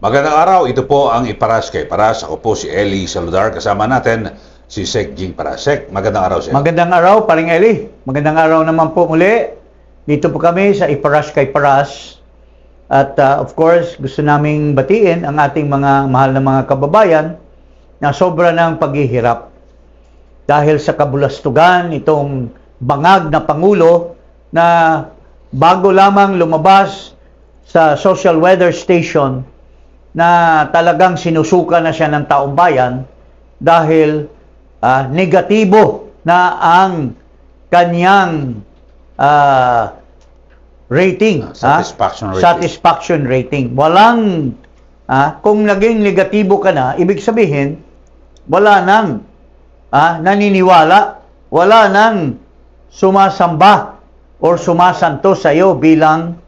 Magandang araw, ito po ang Iparas kay Paras. Ako po si Eli Saludar, kasama natin si Sek Jing Parasek. Magandang araw, Sek. Magandang araw, Paring Eli. Magandang araw naman po muli. Dito po kami sa Iparas kay Paras. At of course, gusto naming batiin ang ating mga mahal na mga kababayan na sobra ng paghihirap. Dahil sa kabulastugan, itong bangag na Pangulo na bago lamang lumabas sa social weather station na talagang sinusuka na siya ng taong bayan dahil negatibo na ang kanyang rating. Satisfaction rating. Walang, kung naging negatibo ka na, ibig sabihin, wala nang naniniwala, wala nang sumasamba or sumasanto sa iyo bilang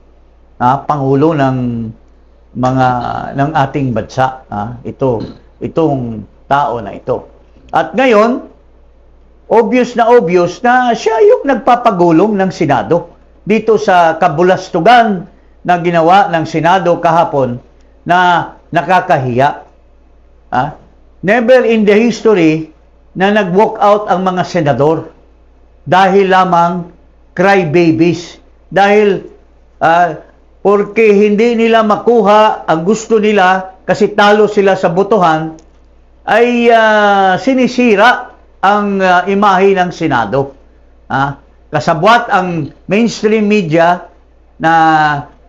Pangulo ng ating bansa. Itong tao na ito. At ngayon, obvious na siya yung nagpapagulong ng Senado dito sa kabulastugan na ginawa ng Senado kahapon na nakakahiya. Never in the history na nag-walk out ang mga senador dahil lamang crybabies. Dahil porque hindi nila makuha ang gusto nila kasi talo sila sa botohan, ay sinisira ang imahe ng Senado. Kasabwat ang mainstream media na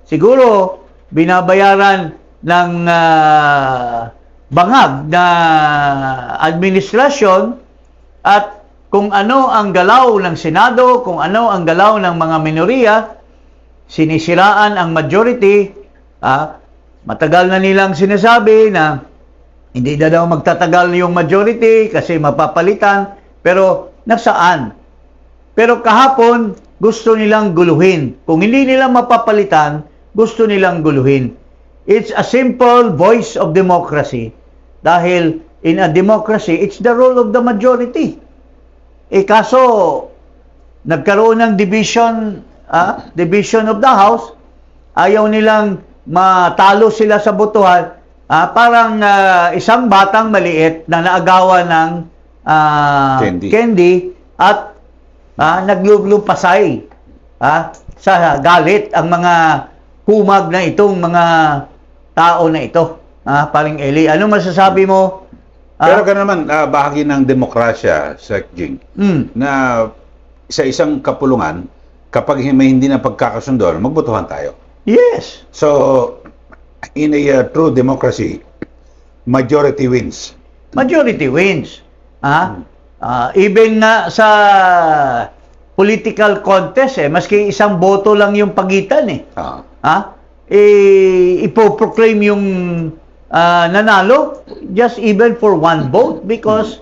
siguro binabayaran ng bangag na administrasyon at kung ano ang galaw ng Senado, kung ano ang galaw ng mga minoriya, sinisiraan ang majority. Matagal na nilang sinasabi na hindi na daw magtatagal yung majority kasi mapapalitan. Pero nasaan? Pero kahapon, gusto nilang guluhin. Kung hindi nila mapapalitan, gusto nilang guluhin. It's a simple voice of democracy. Dahil in a democracy, it's the role of the majority. Kaso, nagkaroon ng division of the House, ayaw nilang matalo sila sa botohan, parang isang batang maliit na naagawan ng candy at naglulupasay sa galit ang mga humag na itong mga tao na ito. Paring Eli, ano masasabi mo? Pero ka naman, bahagi ng demokrasya, Sek Jing, na sa isang kapulungan, kapag may hindi na pagkakasundo, magbotohan tayo. Yes. So, in a true democracy, majority wins. Majority wins. Even na sa political contest, maski isang boto lang yung pagitan ipoproclaim yung nanalo just even for one vote because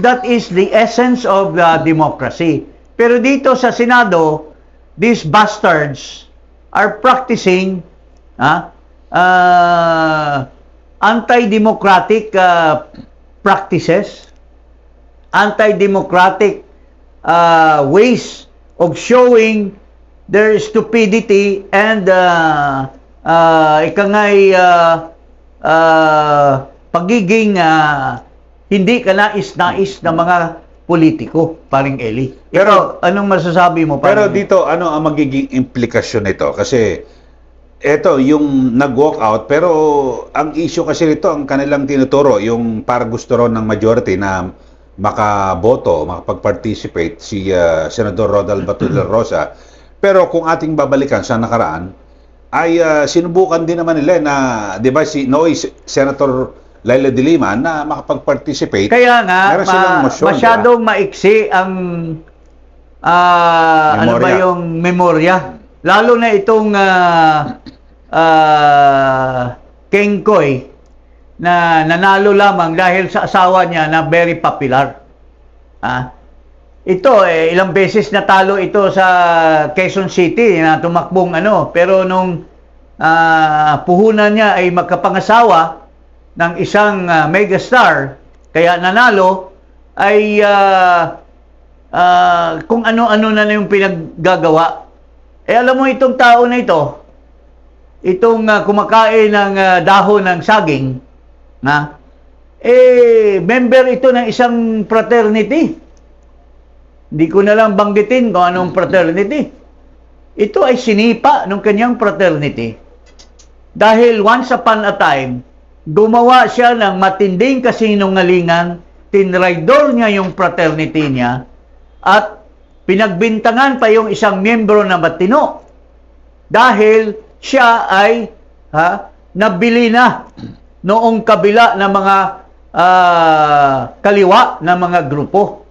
that is the essence of democracy. Pero dito sa Senado, these bastards are practicing anti-democratic practices, anti-democratic ways of showing their stupidity and pagiging hindi kanais-nais na mga politiko, paring Eli. Pero anong masasabi mo? Pero dito, ano ang magiging implikasyon nito? Kasi eto, yung nag-walk out, pero ang issue kasi nito, ang kanilang tinuturo, yung para gusto ron ng majority na makaboto, makapag-participate si Senador Rodal Bato de la Rosa. Pero kung ating babalikan sa nakaraan, ay sinubukan din naman nila na, di ba, Senator Laila de Lima na makapag-participate. Kaya nga, masyadong maiksi ang ano ba yung memorya. Lalo na itong King Koy na nanalo lamang dahil sa asawa niya na very popular. Ito, ilang beses natalo ito sa Quezon City na tumakbong pero nung puhunan niya ay magkapangasawa ng isang megastar, kaya nanalo, ay kung ano-ano na yung pinaggagawa. Alam mo itong tao na ito, itong kumakain ng dahon ng saging, member ito ng isang fraternity. Hindi ko na lang banggitin kung anong fraternity. Ito ay sinipa ng kanyang fraternity. Dahil once upon a time, gumawa siya ng matinding kasinungalingan, tinraidor niya yung fraternity niya, at pinagbintangan pa yung isang miyembro na matino. Dahil siya ay nabili na noong kabila ng mga kaliwa na mga grupo.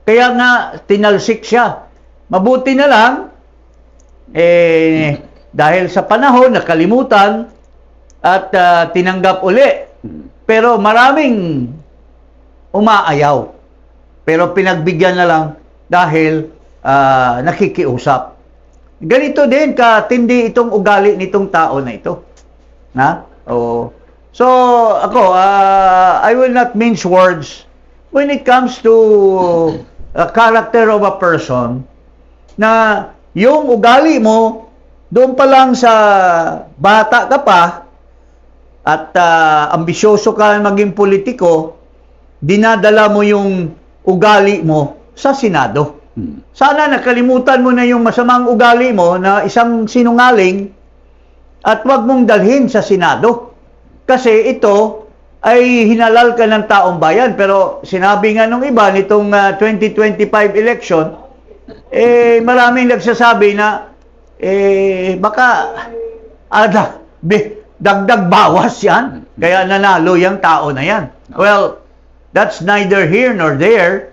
Kaya nga, tinalsik siya. Mabuti na lang, dahil sa panahon, nakalimutan at tinanggap uli. Pero maraming umaayaw. Pero pinagbigyan na lang dahil nakikiusap. Ganito din katindi itong ugali nitong tao na ito. So, ako, I will not mince words when it comes to a character of a person na yung ugali mo, doon pa lang sa bata ka pa at ambisyoso ka maging politiko, dinadala mo yung ugali mo sa Senado. Sana nakalimutan mo na yung masamang ugali mo na isang sinungaling at wag mong dalhin sa Senado. Kasi ito ay hinalal ka ng taong bayan. Pero sinabi nga nung iba nitong 2025 election, maraming nagsasabi na baka dagdag bawas yan. Kaya nanalo yung tao na yan. Well, that's neither here nor there.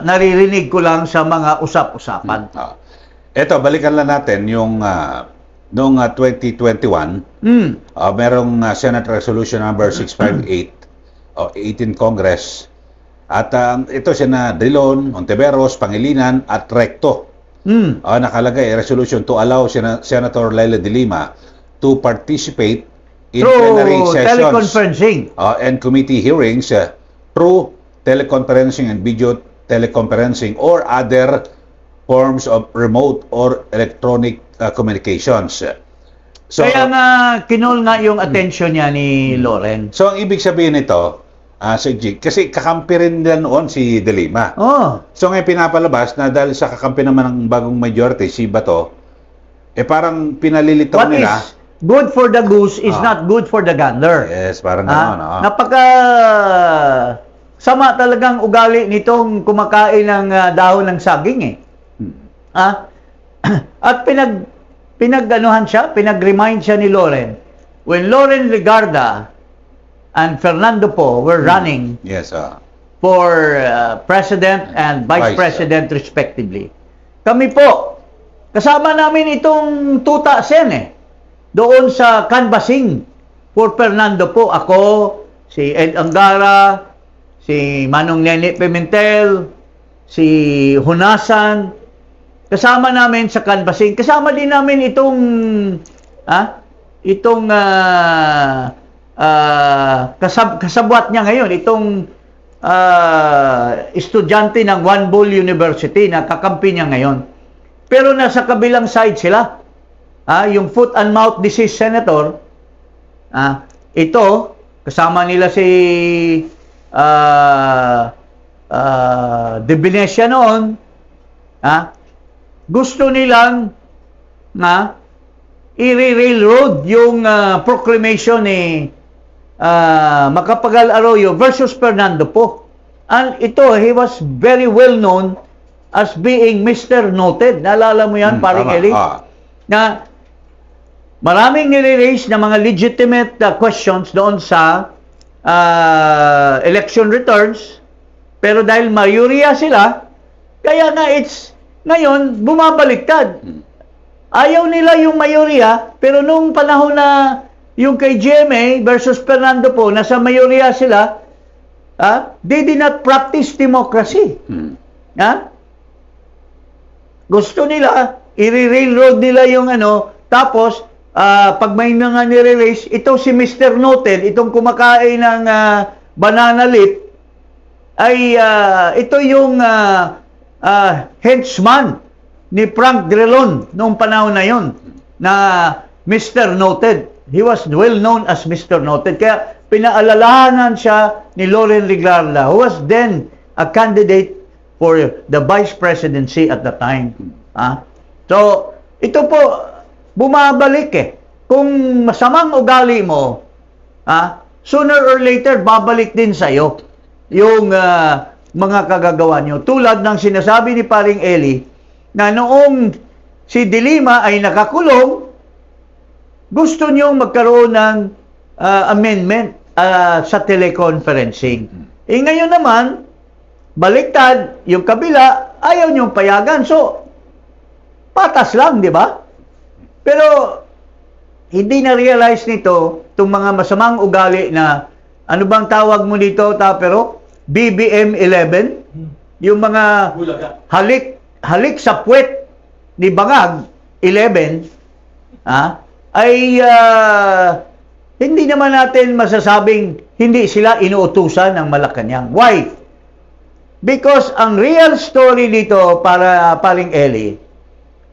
Naririnig ko lang sa mga usap-usapan. Eto, balikan lang natin yung noong 2021, merong Senate Resolution number 658 o 18 Congress. At ito sina Drilon, Ontiveros, Pangilinan at Recto. Nakalagay resolution to allow Senator Leila de Lima to participate in plenary sessions teleconferencing and committee hearings through teleconferencing and video teleconferencing or other forms of remote or electronic communications. So, kaya nga kinol nga yung attention niya ni Loren. So ang ibig sabihin nito, Sir Jig, kasi kakampi rin nila noon si De Lima. So ngayon pinapalabas na dahil sa kakampi naman ng bagong majority, si Bato, parang pinalilitaw What nila. is good for the goose is not good for the gander. Yes, parang gano'n. Napaka sama talagang ugali nitong kumakain ng dahon ng saging At pinag-anuhan siya, pinag-remind siya ni Loren. When Loren Legarda and Fernando Poe were running for president and vice president respectively, kami po, kasama namin itong tuta sen doon sa canvassing for Fernando Poe. Ako, si Ed Angara, si Manong Nene Pimentel, si Hunasan, kasama namin sa canvassing. Kasama din namin itong kasabwat niya ngayon, itong estudyante ng One Bull University na kakampi niya ngayon. Pero nasa kabilang side sila. Yung foot and mouth disease senator, ito, kasama nila si De Venecia noon, gusto nilang i-railroad yung proclamation ni Macapagal Arroyo versus Fernando Poe. And ito, he was very well known as being Mr. Noted. Naalala mo yan, paring Eli? Na maraming nire-raise na mga legitimate questions doon sa election returns, pero dahil mayoriya sila, kaya nga ngayon, bumabaliktad. Ayaw nila yung mayoriya, pero nung panahon na yung kay GMA versus Fernando Poe, nasa mayoriya sila, they did not practice democracy. Gusto nila, i-railroad nila yung tapos, pag may mga nire-raise, ito si Mr. Noted, itong kumakain ng banana leaf, ay ito yung henchman ni Frank Drilon noong panahon na yon na Mr. Noted. He was well known as Mr. Noted. Kaya pinaalalahanan siya ni Loren Regarda, who was then a candidate for the vice presidency at the time. So, ito po, bumabalik eh. Kung masamang ugali mo, sooner or later, babalik din sa'yo yung mga kagagawa nyo. Tulad ng sinasabi ni Paring Eli, na noong si De Lima ay nakakulong, gusto nyo magkaroon ng amendment sa teleconferencing. Ngayon naman, baliktad, yung kabila, ayaw nyong payagan. So, patas lang, di ba? Pero, hindi na-realize nito, itong mga masamang ugali na, ano bang tawag mo dito, Tapero? BBM 11? Yung mga halik sa puwet ni Bangag 11, ay hindi naman natin masasabing hindi sila inuutusan ng Malacanang. Why? Because ang real story dito para Paring Eli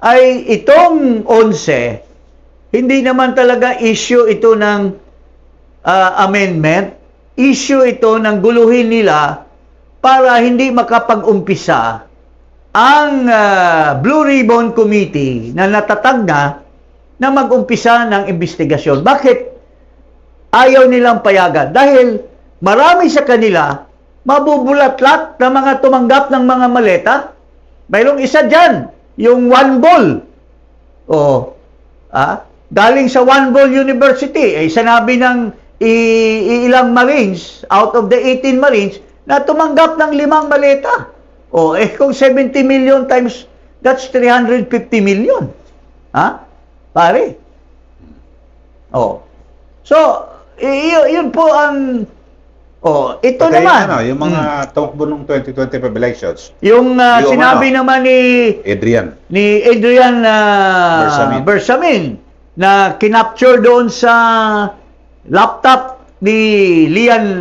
ay itong 11, hindi naman talaga issue ito ng amendment, issue ito ng guluhin nila para hindi makapag-umpisa ang Blue Ribbon Committee na natatag na mag-umpisa ng investigasyon. Bakit ayaw nilang payagan? Dahil marami sa kanila mabubulatlat na mga tumanggap ng mga maleta. Mayroong isa dyan, yung One Ball. Galing sa One Ball University, sinabi ng ilang Marines, out of the 18 Marines, na tumanggap ng 5 maleta. Kung 70 million times, that's 350 million. Pare. So, yun po ang ito Pati naman. yung mga tumakbo ng 2025 elections. Yung sinabi naman ni Adrian Bersamin na kinapture doon sa laptop ni Lian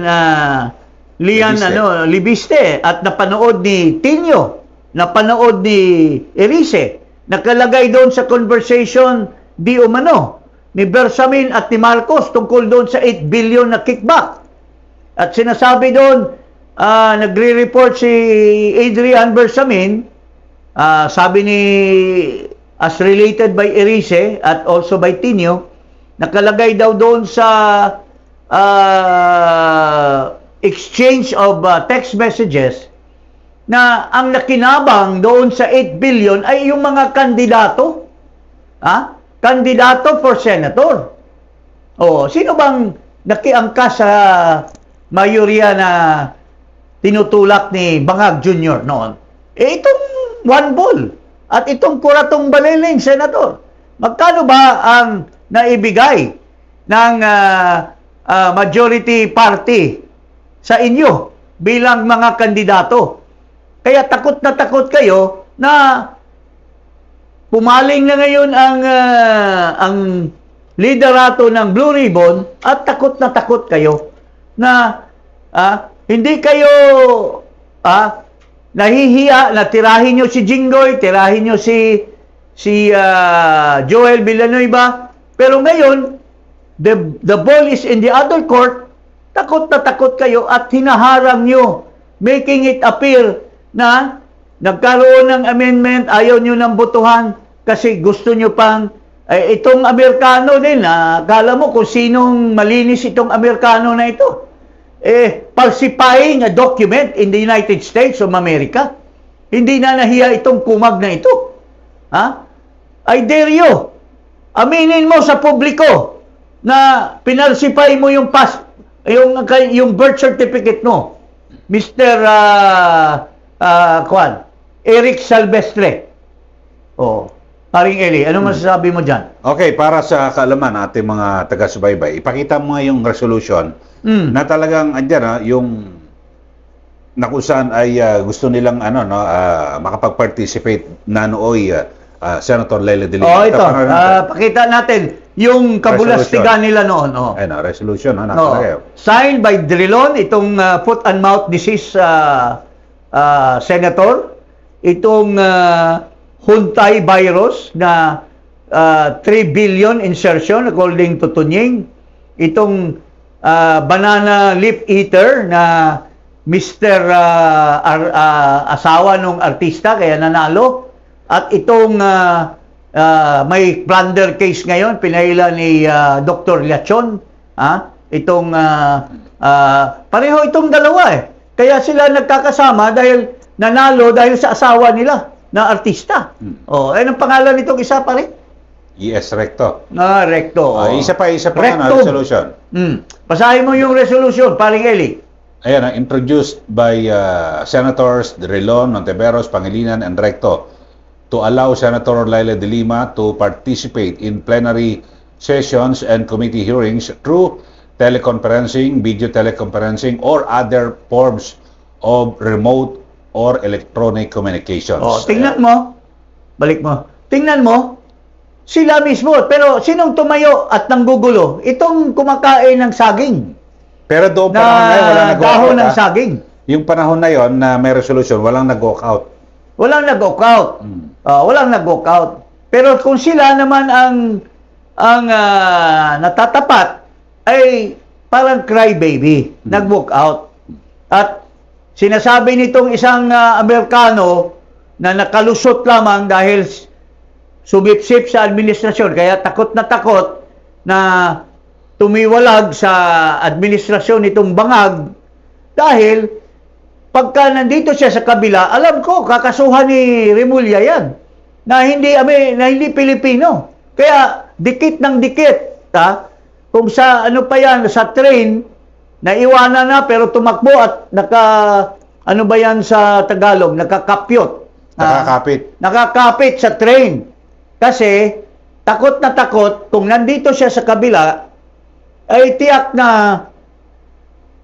Libiste at napanood ni Tinio, napanood ni Erice, nakalagay doon sa conversation di umano ni Bersamin at ni Marcos tungkol doon sa 8 billion na kickback. At sinasabi doon, nagre-report si Adrian Bersamin, sabi ni, as related by Erice at also by Tinio, nakalagay daw doon sa exchange of text messages na ang nakinabang doon sa 8 billion ay yung mga kandidato. Kandidato for senator. Sino bang nakiangka sa mayorya na tinutulak ni Bangag Jr. noon? Itong One Ball at itong Kuratong Baliling, senator. Magkano ba ang naibigay ng majority party sa inyo bilang mga kandidato? Kaya takot na takot kayo na pumaling na ngayon ang liderato ng Blue Ribbon at takot na takot kayo na hindi kayo nahihiya na tirahin nyo si Jinggoy, tirahin nyo si Joel Villanueva, pero ngayon the ball is in the other court. Takot na takot kayo at hinaharang nyo, making it appear na nagkaroon ng amendment, ayaw nyo ng botohan kasi gusto nyo pang itong Amerikano din, akala mo kung sinong malinis itong Amerikano na ito. Falsifying a document in the United States of America. Hindi na nahiya itong kumag na ito. I dare you. Aminin mo sa publiko na pinalsify mo yung birth certificate mo. Mr. Eric Salvestre. Paring Eli, ano masasabi mo dyan? Okay, para sa kaalaman ng ating mga taga-subaybay, ipakita mo nga yung resolution na talagang andyan, yung na kung saan ay gusto nilang makapag-participate na nooy Senator Lele de Lima. Ito. Pakita natin yung kabulastigan nila noon. Resolution. Signed by Drilon, itong foot and mouth disease senator. Itong Huntay virus na 3 billion insertion according to Tunying. Itong banana leaf eater na Mr. Asawa nung artista kaya nanalo. At itong may plunder case ngayon, pinahila ni Dr. Liachon. Itong pareho itong dalawa eh. Kaya sila nagkakasama dahil nanalo dahil sa asawa nila na artista. Anong pangalan nitong isa pa rin? ES Recto. Recto. Isa pa Rectum. resolution. Basahin mo yung resolution, paring Eli. Ayan, introduced by Senators Drilon, Monteveros, Pangilinan, and Recto to allow Senator Laila de Lima to participate in plenary sessions and committee hearings through teleconferencing, video teleconferencing, or other forms of remote or electronic communications. Tingnan mo. Balik mo. Tingnan mo. Sila mismo. Pero sinong tumayo at nanggugulo? Itong kumakain ng saging. Pero doon panahon na yun, walang nag-walk dahon out. ng saging. Yung panahon na yon na may resolution, walang nag-walk out. Walang nag-walk out. Walang nag-walk out. Pero kung sila naman ang natatapat, ay parang crybaby. Nag-walk out. At sinasabi nitong isang Amerikano na nakalusot lamang dahil sumipsip sa administrasyon, kaya takot na tumiwalag sa administrasyon nitong bangag dahil pagka nandito siya sa kabila, alam ko kakasuhan ni Remulla yan na hindi Pilipino. Kaya dikit ng dikit, kung sa ano pa yan, sa train naiwanan na pero tumakbo at ano ba yan sa Tagalog, nakakapyot. Nakakapit sa train. Kasi takot na takot kung nandito siya sa kabila ay tiyak na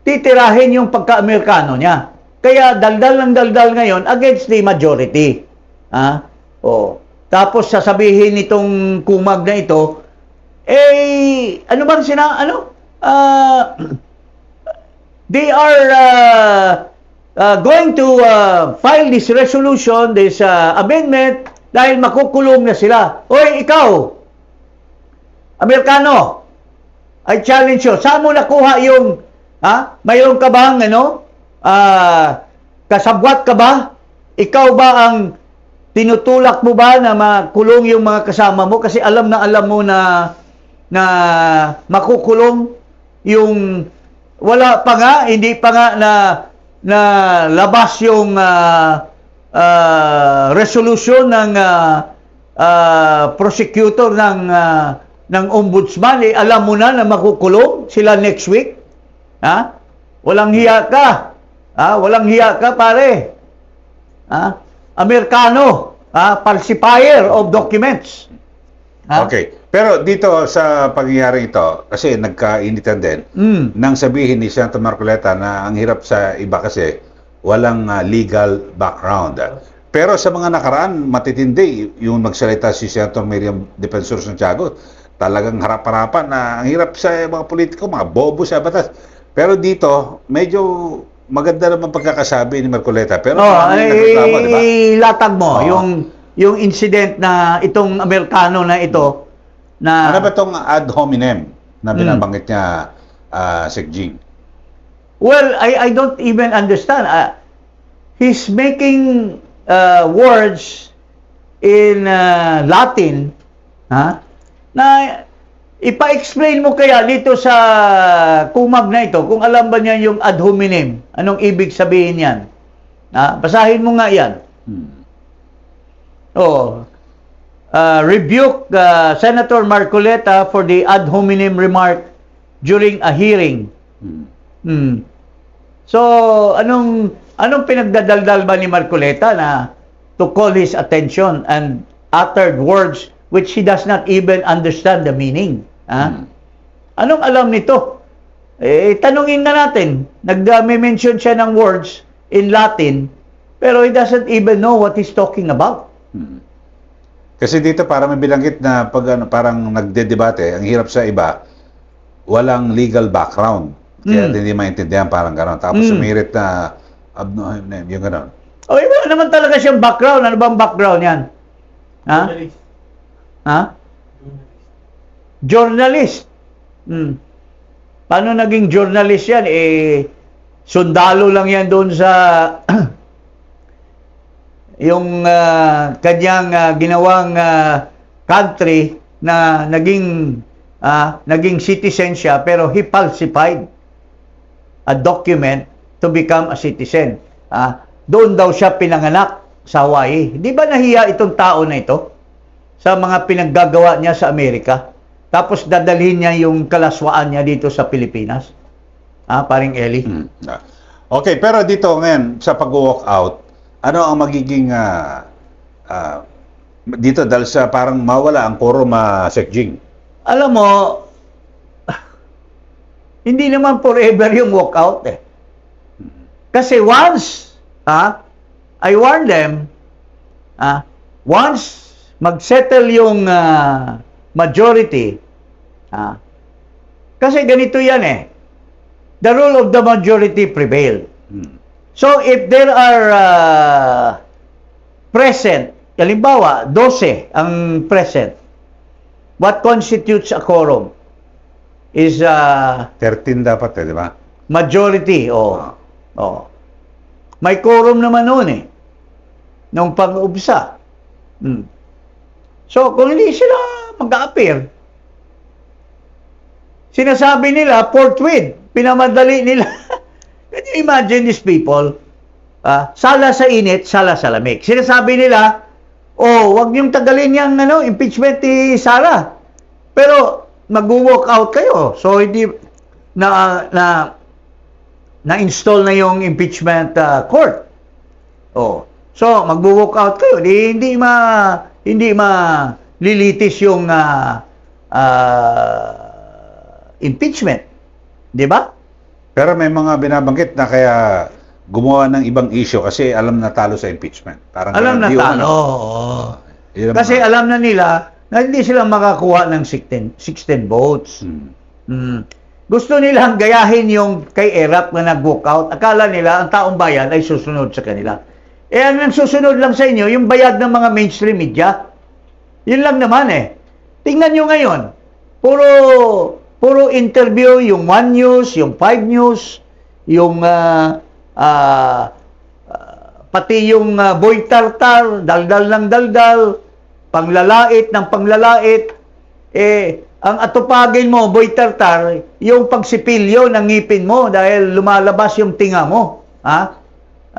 titirahin yung pagka-Amerikano niya. Kaya daldal ng daldal ngayon against the majority. Tapos sasabihin nitong kumag na ito, ano bang they are going to file this resolution, this amendment, dahil makukulong na sila. Oy, ikaw, Amerikano, I challenge you, saan mo nakuha yung, mayroon ka bang, kasabwat ka ba? Ikaw ba ang tinutulak mo ba na makulong yung mga kasama mo? Kasi alam mo na makukulong yung, wala pa nga, hindi pa nga na labas yung resolution ng prosecutor ng ombudsman, alam mo na makukulong sila next week. Walang hiya ka. Walang hiya ka, pare. Amerikano, falsifier of documents. Okay. Pero dito sa pangyayari ito, kasi nagkainitan din, nang sabihin ni Senator Marcoleta na ang hirap sa iba kasi walang legal background. Pero sa mga nakaraan, matitindi yung magsalita si Senator Miriam Defensor Santiago. Talagang harap-harapan na ang hirap sa mga politiko, mga bobo sa batas. Pero dito, medyo maganda naman pagkakasabi ni Marcoleta. Pero nagreklamo, di ba? Ilatag mo yung incident na itong Amerikano na ito na... Ano ba itong ad hominem na binabanggit niya, Sec Jing? Well, I don't even understand. He's making words in Latin, na ipa-explain mo kaya dito sa kumag na ito, kung alam ba niya yung ad hominem, anong ibig sabihin yan? Basahin mo nga yan. Rebuke Senator Marcoleta for the ad hominem remark during a hearing. So, anong pinagdadaldal ba ni Marcoleta na to call his attention and uttered words which he does not even understand the meaning? Anong alam nito? Tanungin na natin. Nag-mention siya ng words in Latin, pero he doesn't even know what he's talking about. Kasi dito parang may bilanggit na parang nagdedebate, ang hirap sa iba, walang legal background. Kaya hindi maintindihan, parang gano'n. Tapos sumirit na yung gano'n. Wala naman talaga siyang background. Ano bang background yan? Ha? Ha? Journalist. Paano naging journalist yan? Sundalo lang yan doon sa yung kanyang ginawang country na naging citizen siya, pero he falsified a document to become a citizen. Doon daw siya pinanganak sa Hawaii. Di ba nahiya itong tao na ito sa mga pinaggagawa niya sa Amerika? Tapos dadalhin niya yung kalaswaan niya dito sa Pilipinas. Paring Eli. Okay, pero dito ngayon sa pag-walk out, ano ang magiging dito dahil sa parang mawala ang quorum Sec Jing? Alam mo, hindi naman forever yung walk out eh. Kasi once, I warn them, once mag-settle yung majority, kasi ganito yan eh, the rule of the majority prevail. So if there are present, halimbawa 12 ang present, what constitutes a quorum is 13 dapat di ba? Majority. May quorum naman noon eh, nung pag-umpisa. So kung hindi sila mag-a-appear, sinasabi nila forthwith, pinamadali nila. Can you imagine these people? Sala sa init, sala sa lamig. Sinasabi nila, wag niyong tagalin yung impeachment ni Sara. Pero mag-walk out kayo. So hindi na-install na yung impeachment court. So mag-walk out kayo. Hindi lilitis yung impeachment. 'Di ba? Pero may mga binabanggit na kaya gumawa ng ibang issue kasi alam na talo sa impeachment. Parang alam na talo. Kasi alam na nila na hindi sila makakuha ng 16 votes. Gusto nilang gayahin yung kay Erap na nag-walk out. Akala nila ang taong bayan ay susunod sa kanila. Ang susunod lang sa inyo, yung bayad ng mga mainstream media. Yun lang naman eh. Tingnan nyo ngayon. Puro interview, yung One News, yung 5 News, yung pati yung Boy Tartar, daldal ng daldal, panglalait ng panglalait. Ang atupagin mo, Boy Tartar, yung pagsipilyo ng ngipin mo dahil lumalabas yung tinga mo.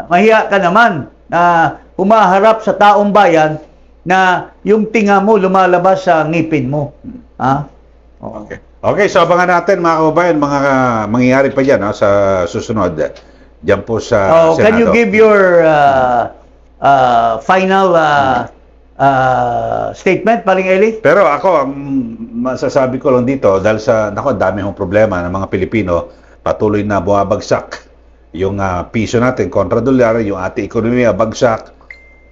Mahiya ka naman na humaharap sa taong bayan na yung tinga mo lumalabas sa ngipin mo. Okay, so abangan natin mga kababayan, mga mangyayari pa dyan sa susunod. Diyan po sa Senado. Can you give your final statement, paring Eli? Pero ako, ang masasabi ko lang dito, dahil sa, dami hong problema ng mga Pilipino, patuloy na buwabagsak yung piso natin, kontra dolyar, yung ating ekonomiya bagsak,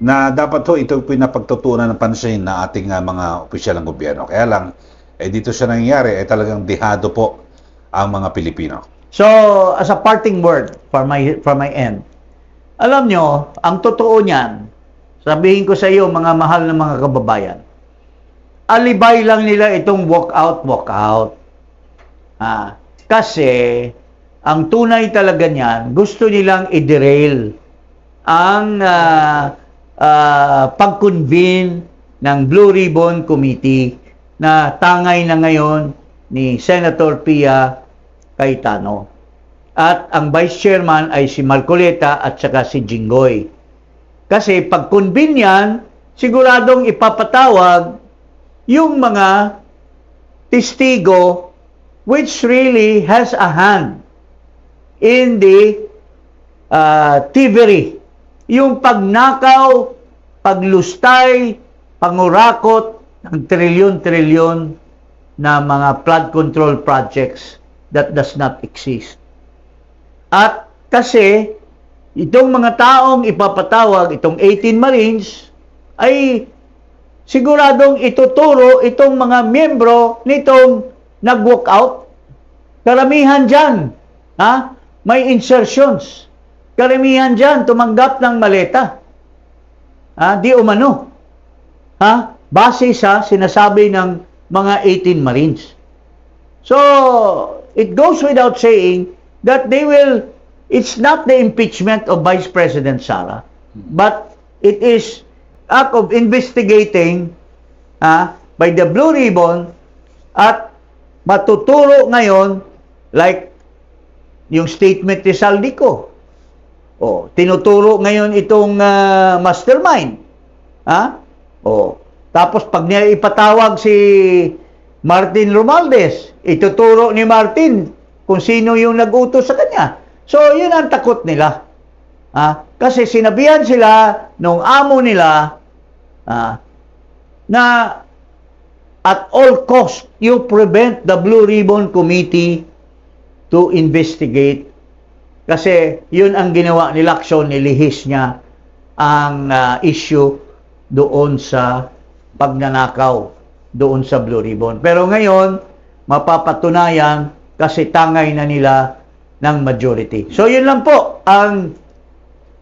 na dapat ito pinapagtutunan ng pansin na ating mga opisyal ng gobyerno. Kaya lang, dito siya nangyayari, talagang dihado po ang mga Pilipino. So, as a parting word from my end, alam nyo, ang totoo niyan, sabihin ko sa iyo, mga mahal na mga kababayan, alibay lang nila itong walk out. Kasi, ang tunay talaga niyan, gusto nilang i-derail ang pag-convene ng Blue Ribbon Committee na tangay na ngayon ni Senator Pia Cayetano. At ang vice chairman ay si Marcoleta at saka si Jinggoy. Kasi pag-convene yan, siguradong ipapatawag yung mga testigo which really has a hand in the thievery. Yung pagnakaw, paglustay, pangurakot ng trilyon-trilyon na mga flood control projects that does not exist. At kasi itong mga taong ipapatawag, itong 18 Marines, ay siguradong ituturo itong mga miyembro nitong nag-walk out. Karamihan dyan, may insertions. Karamihan dyan tumanggap ng maleta. Di umano. base sa sinasabi ng mga 18 Marines. So, it goes without saying that it's not the impeachment of Vice President Sara, but it is act of investigating by the Blue Ribbon at matuturo ngayon like yung statement ni Saldico. Tinuturo ngayon itong mastermind. Tapos pag niya ipatawag si Martin Romualdez, ituturo ni Martin kung sino yung nag-utos sa kanya. So, yun ang takot nila. Kasi sinabihan sila nung amo nila na at all cost, you prevent the Blue Ribbon Committee to investigate. Kasi yun ang ginawa ni Lacson, nilihis niya ang issue doon sa pagnanakaw doon sa Blue Ribbon. Pero ngayon, mapapatunayan kasi tangay na nila ng majority. So yun lang po ang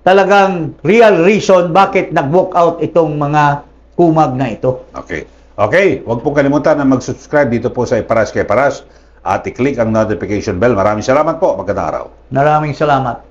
talagang real reason bakit nag-walk out itong mga kumag na ito. Okay. Okay, huwag pong kalimutan na mag-subscribe dito po sa Iparas kay Paras at i-click ang notification bell. Maraming salamat po. Magandang araw. Maraming salamat.